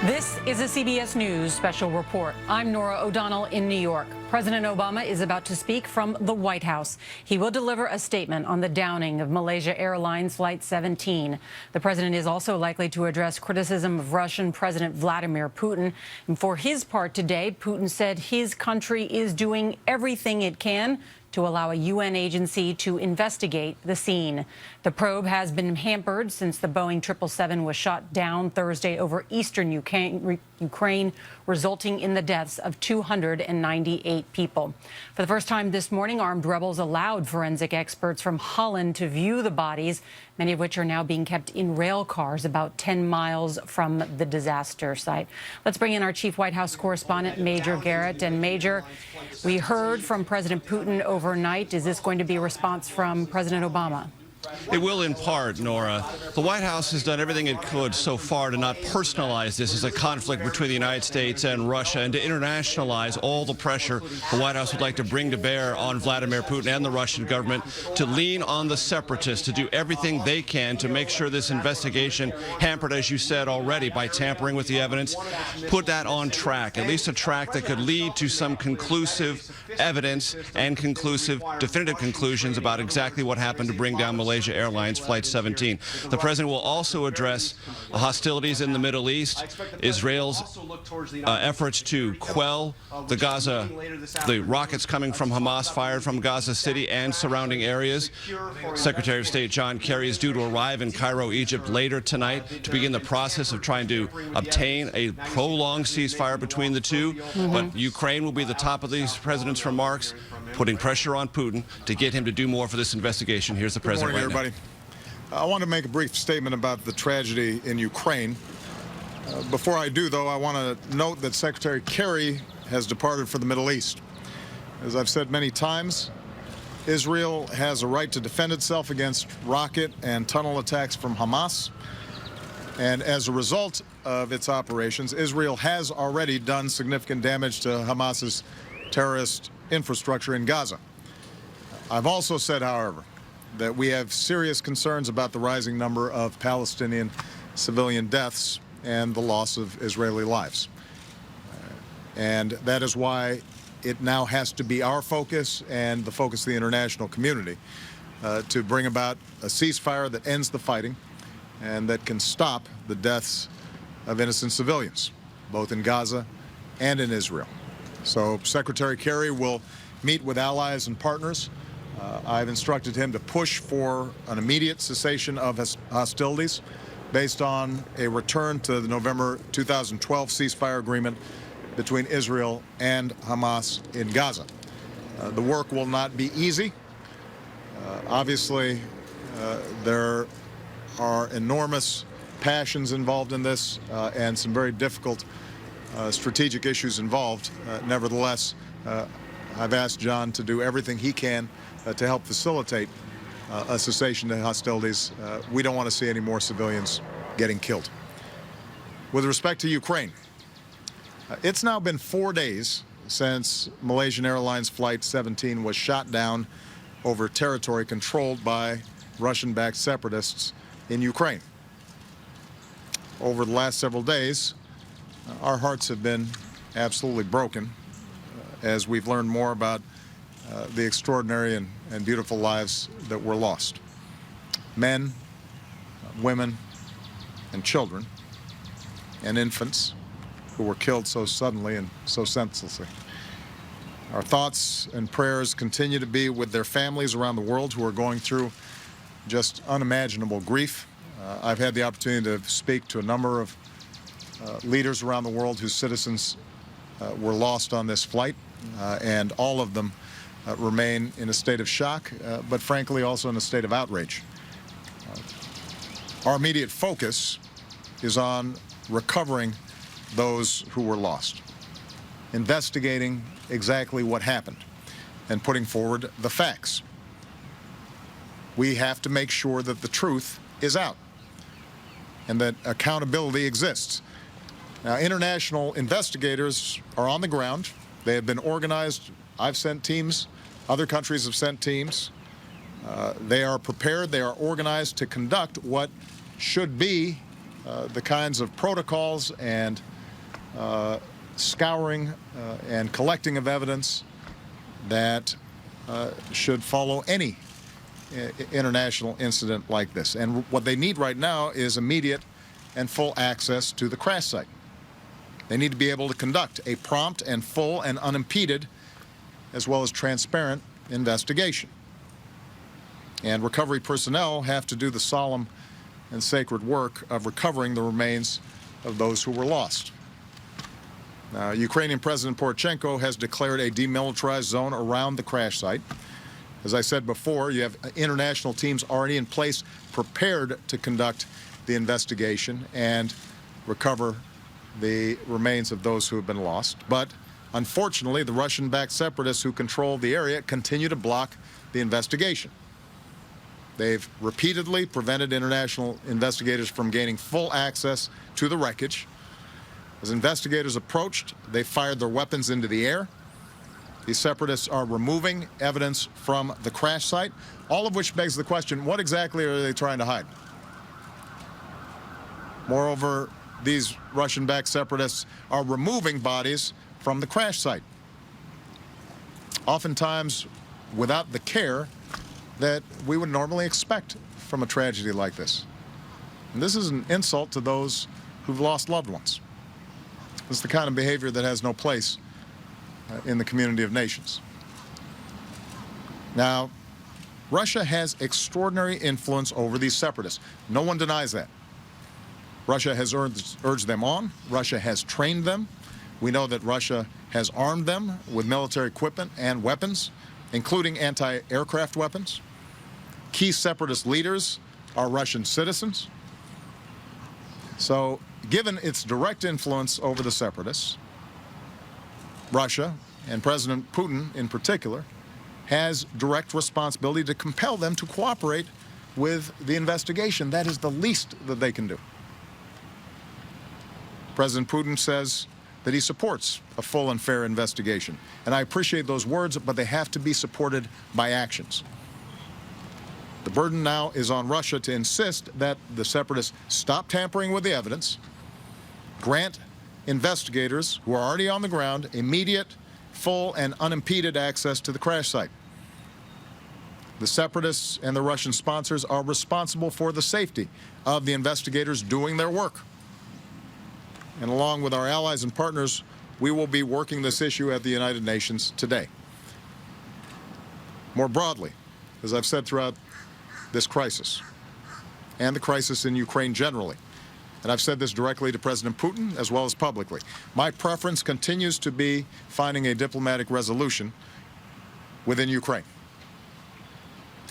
This is a CBS News special report. I'm Norah O'Donnell in New York. President Obama is about to speak from the White House. He will deliver a statement on the downing of Malaysia Airlines Flight 17. The president is also likely to address criticism of Russian President Vladimir Putin. And for his part today, Putin said his country is doing everything it can to allow a UN agency to investigate the scene. The probe has been hampered since the Boeing 777 was shot down Thursday over eastern Ukraine, resulting in the deaths of 298 people. For the first time this morning, armed rebels allowed forensic experts from Holland to view the bodies, many of which are now being kept in rail cars about 10 miles from the disaster site. Let's bring in our chief White House correspondent, Major Garrett. And Major, we heard from President Putin overnight. Is this going to be a response from President Obama? It will in part, Nora. The White House has done everything it could so far to not personalize this as a conflict between the United States and Russia and to internationalize all the pressure the White House would like to bring to bear on Vladimir Putin and the Russian government to lean on the separatists to do everything they can to make sure this investigation, hampered, as you said already, by tampering with the evidence, put that on track, at least a track that could lead to some conclusive evidence and definitive conclusions about exactly what happened to bring down Malaysia Airlines Flight 17. The president will also address hostilities in the Middle East, Israel's efforts to quell the rockets coming from Hamas fired from Gaza City and surrounding areas. Secretary of State John Kerry is due to arrive in Cairo, Egypt later tonight to begin the process of trying to obtain a prolonged ceasefire between the two. But Ukraine will be the top of these president's remarks, putting pressure on Putin to get him to do more for this investigation. Here's the president. Good morning, everybody. I want to make a brief statement about the tragedy in Ukraine. Before I do, though, I want to note that Secretary Kerry has departed for the Middle East. As I've said many times, Israel has a right to defend itself against rocket and tunnel attacks from Hamas. And as a result of its operations, Israel has already done significant damage to Hamas's terrorist infrastructure in Gaza. I've also said, however, that we have serious concerns about the rising number of Palestinian civilian deaths and the loss of Israeli lives. And that is why it now has to be our focus and the focus of the international community to bring about a ceasefire that ends the fighting and that can stop the deaths of innocent civilians, both in Gaza and in Israel. So Secretary Kerry will meet with allies and partners. I've instructed him to push for an immediate cessation of hostilities based on a return to the November 2012 ceasefire agreement between Israel and Hamas in Gaza. The work will not be easy. Obviously, there are enormous passions involved in this and some very difficult strategic issues involved. Nevertheless, I've asked John to do everything he can to help facilitate a cessation to hostilities. We don't want to see any more civilians getting killed. With respect to Ukraine, it's now been 4 days since Malaysian Airlines Flight 17 was shot down over territory controlled by Russian-backed separatists in Ukraine. Over the last several days, our hearts have been absolutely broken as we've learned more about the extraordinary and beautiful lives that were lost. Men, women, and children, and infants who were killed so suddenly and so senselessly. Our thoughts and prayers continue to be with their families around the world who are going through just unimaginable grief. I've had the opportunity to speak to a number of leaders around the world whose citizens were lost on this flight, and all of them remain in a state of shock, but frankly also in a state of outrage. Our immediate focus is on recovering those who were lost, investigating exactly what happened, and putting forward the facts. We have to make sure that the truth is out and that accountability exists. Now, international investigators are on the ground. They have been organized. I've sent teams. Other countries have sent teams. They are prepared. They are organized to conduct what should be the kinds of protocols and scouring and collecting of evidence that should follow any international incident like this. And what they need right now is immediate and full access to the crash site. They need to be able to conduct a prompt and full and unimpeded, as well as transparent, investigation. And recovery personnel have to do the solemn and sacred work of recovering the remains of those who were lost. Now, Ukrainian President Poroshenko has declared a demilitarized zone around the crash site. As I said before, you have international teams already in place prepared to conduct the investigation and recover the remains of those who have been lost. But unfortunately, the Russian-backed separatists who control the area continue to block the investigation. They've repeatedly prevented international investigators from gaining full access to the wreckage. As investigators approached, they fired their weapons into the air. These separatists are removing evidence from the crash site, all of which begs the question, what exactly are they trying to hide? Moreover, these Russian-backed separatists are removing bodies from the crash site, oftentimes without the care that we would normally expect from a tragedy like this. And this is an insult to those who've lost loved ones. It's the kind of behavior that has no place in the community of nations. Now, Russia has extraordinary influence over these separatists. No one denies that. Russia has urged them on. Russia has trained them. We know that Russia has armed them with military equipment and weapons, including anti-aircraft weapons. Key separatist leaders are Russian citizens. So, given its direct influence over the separatists, Russia, and President Putin in particular, has direct responsibility to compel them to cooperate with the investigation. That is the least that they can do. President Putin says that he supports a full and fair investigation. And I appreciate those words, but they have to be supported by actions. The burden now is on Russia to insist that the separatists stop tampering with the evidence, grant investigators who are already on the ground immediate, full, and unimpeded access to the crash site. The separatists and the Russian sponsors are responsible for the safety of the investigators doing their work. And along with our allies and partners, we will be working this issue at the United Nations today. More broadly, as I've said throughout this crisis, and the crisis in Ukraine generally, and I've said this directly to President Putin as well as publicly, my preference continues to be finding a diplomatic resolution within Ukraine.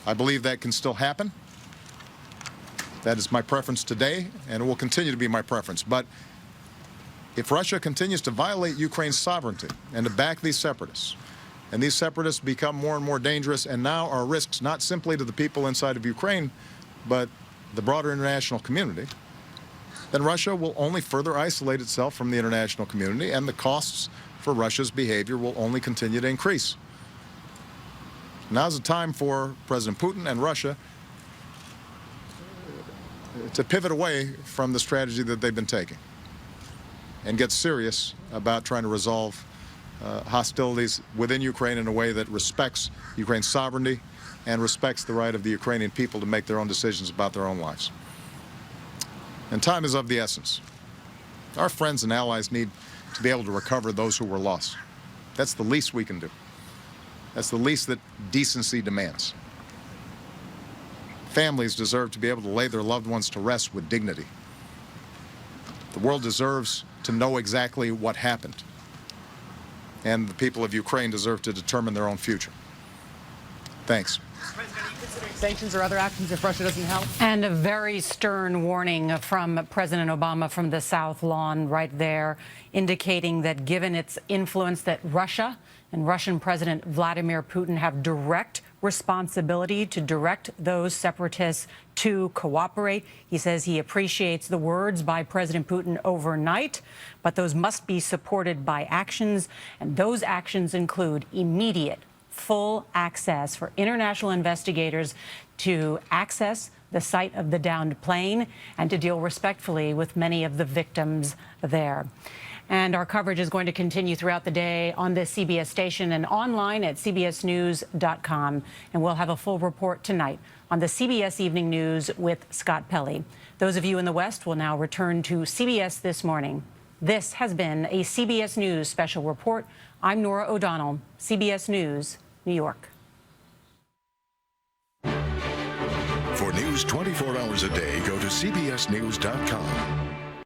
I believe that can still happen. That is my preference today, and it will continue to be my preference. But if Russia continues to violate Ukraine's sovereignty and to back these separatists, and these separatists become more and more dangerous and now are risks not simply to the people inside of Ukraine, but the broader international community, then Russia will only further isolate itself from the international community, and the costs for Russia's behavior will only continue to increase. Now's the time for President Putin and Russia to pivot away from the strategy that they've been taking and get serious about trying to resolve hostilities within Ukraine in a way that respects Ukraine's sovereignty and respects the right of the Ukrainian people to make their own decisions about their own lives. And time is of the essence. Our friends and allies need to be able to recover those who were lost. That's the least we can do. That's the least that decency demands. Families deserve to be able to lay their loved ones to rest with dignity. The world deserves to know exactly what happened. And the people of Ukraine deserve to determine their own future. Thanks. Sanctions or other actions if Russia doesn't help? And a very stern warning from President Obama from the South Lawn right there, indicating that given its influence that Russia and Russian President Vladimir Putin have direct responsibility to direct those separatists to cooperate. He says he appreciates the words by President Putin overnight, but those must be supported by actions, and those actions include immediate, full access for international investigators to access the site of the downed plane and to deal respectfully with many of the victims there. And our coverage is going to continue throughout the day on this CBS station and online at cbsnews.com. And we'll have a full report tonight on the CBS Evening News with Scott Pelley. Those of you in the West will now return to CBS This Morning. This has been a CBS News special report. I'm Norah O'Donnell, CBS News, New York. For news 24 hours a day, go to cbsnews.com.